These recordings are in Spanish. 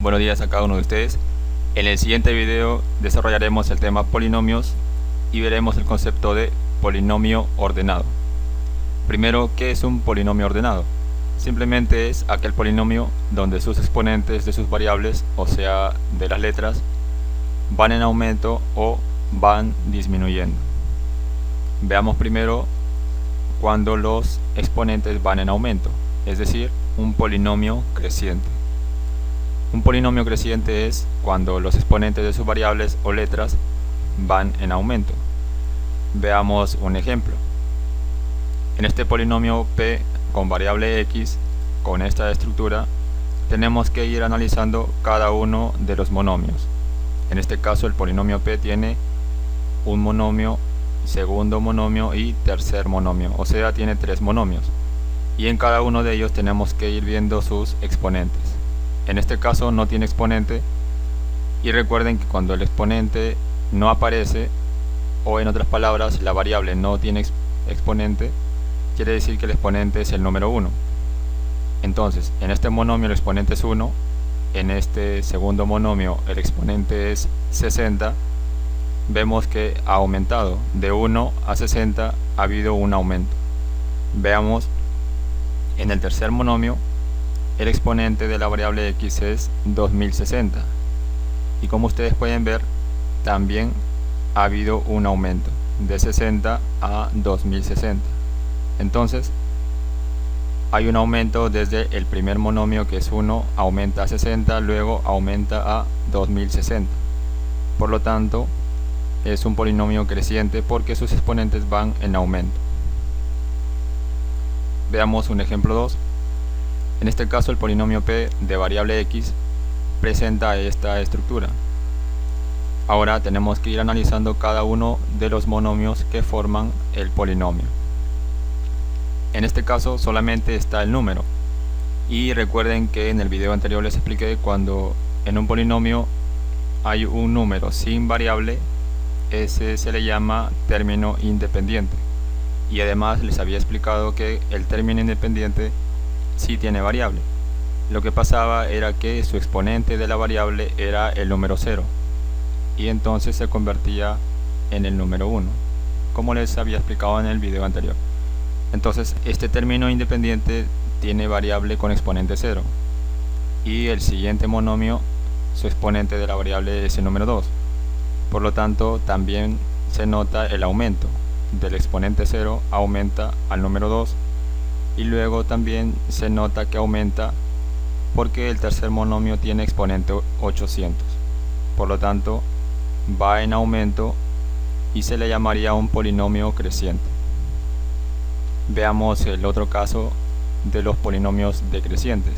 Buenos días a cada uno de ustedes. En el siguiente video desarrollaremos el tema polinomios y veremos el concepto de polinomio ordenado. Primero, ¿qué es un polinomio ordenado? Simplemente es aquel polinomio donde sus exponentes de sus variables, o sea, de las letras, van en aumento o van disminuyendo. Veamos primero cuando los exponentes van en aumento, es decir, un polinomio creciente. Un polinomio creciente es cuando los exponentes de sus variables o letras van en aumento. Veamos un ejemplo. En este polinomio p con variable x, con esta estructura, tenemos que ir analizando cada uno de los monomios. En este caso el polinomio p tiene un monomio, segundo monomio y tercer monomio, o sea, tiene tres monomios. Y en cada uno de ellos tenemos que ir viendo sus exponentes. En este caso no tiene exponente, y recuerden que cuando el exponente no aparece, o en otras palabras la variable no tiene exponente, quiere decir que el exponente es el número 1. Entonces, en este monomio el exponente es 1, en este segundo monomio el exponente es 60, vemos que ha aumentado, de 1 a 60 ha habido un aumento. Veamos, en el tercer monomio el exponente de la variable x es 2060 y como ustedes pueden ver también ha habido un aumento de 60 a 2060. Entonces hay un aumento desde el primer monomio, que es 1, aumenta a 60, luego aumenta a 2060. Por lo tanto es un polinomio creciente porque sus exponentes van en aumento. Veamos un ejemplo 2. En este caso el polinomio p de variable x presenta esta estructura. Ahora tenemos que ir analizando cada uno de los monomios que forman el polinomio. En este caso solamente está el número. Y recuerden que en el video anterior les expliqué cuando en un polinomio hay un número sin variable, ese se le llama término independiente. Y además les había explicado que el término independiente sí tiene variable. Lo que pasaba era que su exponente de la variable era el número 0 y entonces se convertía en el número 1, como les había explicado en el video anterior. Entonces este término independiente tiene variable con exponente 0 y el siguiente monomio, su exponente de la variable es el número 2. Por lo tanto también se nota el aumento del exponente 0, aumenta al número 2. Y luego también se nota que aumenta porque el tercer monomio tiene exponente 800. Por lo tanto, va en aumento y se le llamaría un polinomio creciente. Veamos el otro caso de los polinomios decrecientes.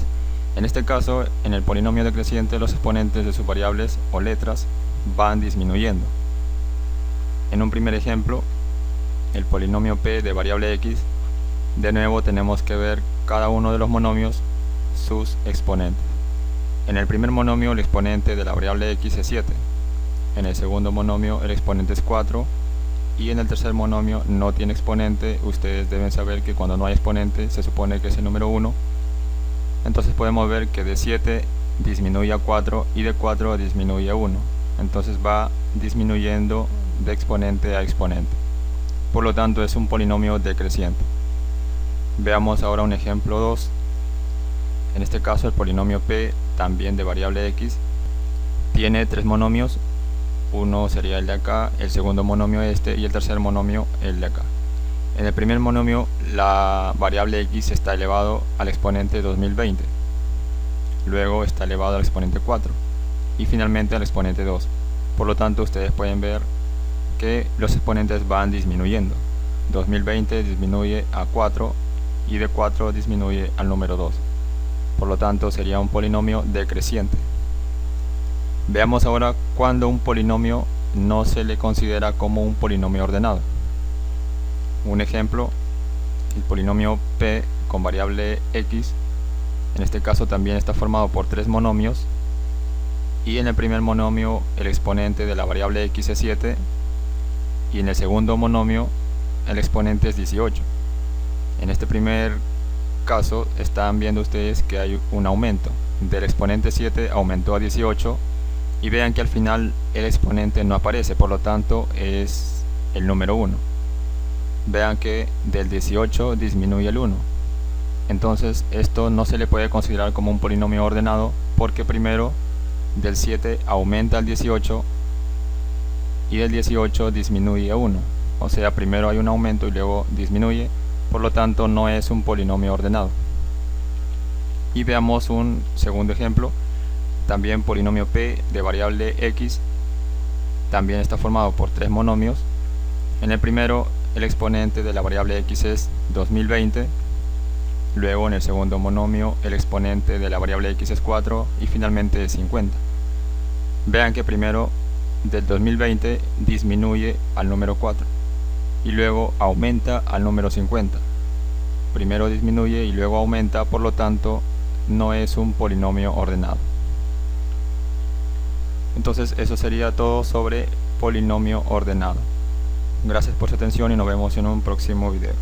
En este caso, en el polinomio decreciente, los exponentes de sus variables o letras van disminuyendo. En un primer ejemplo, el polinomio p de variable x, de nuevo tenemos que ver cada uno de los monomios, sus exponentes. En el primer monomio el exponente de la variable x es 7, en el segundo monomio el exponente es 4 y en el tercer monomio no tiene exponente. Ustedes deben saber que cuando no hay exponente se supone que es el número 1. Entonces podemos ver que de 7 disminuye a 4 y de 4 disminuye a 1. Entonces va disminuyendo de exponente a exponente. Por lo tanto es un polinomio decreciente. Veamos ahora un ejemplo 2. En este caso el polinomio p, también de variable x, tiene tres monomios. Uno sería el de acá, el segundo monomio este y el tercer monomio el de acá. En el primer monomio la variable x está elevado al exponente 2020, luego está elevado al exponente 4 y finalmente al exponente 2. Por lo tanto ustedes pueden ver que los exponentes van disminuyendo. 2020 disminuye a 4 y de 4 disminuye al número 2. Por lo tanto sería un polinomio decreciente. Veamos ahora cuando un polinomio no se le considera como un polinomio ordenado. Un ejemplo, el polinomio p con variable x, en este caso también está formado por tres monomios y en el primer monomio el exponente de la variable x es 7 y en el segundo monomio el exponente es 18. En este primer caso están viendo ustedes que hay un aumento del exponente 7 aumentó a 18 y vean que al final el exponente no aparece, por lo tanto es el número 1. Vean que del 18 disminuye el 1. Entonces esto no se le puede considerar como un polinomio ordenado porque primero del 7 aumenta al 18 y del 18 disminuye a 1. O sea, primero hay un aumento y luego disminuye, por lo tanto no es un polinomio ordenado. Y veamos un segundo ejemplo. También polinomio p de variable x también está formado por tres monomios. En el primero el exponente de la variable x es 2020. Luego en el segundo monomio el exponente de la variable x es 4 y finalmente es 50. Vean que primero del 2020 disminuye al número 4 y luego aumenta al número 50. Primero disminuye y luego aumenta, por lo tanto no es un polinomio ordenado. Entonces eso sería todo sobre polinomio ordenado. Gracias por su atención y nos vemos en un próximo video.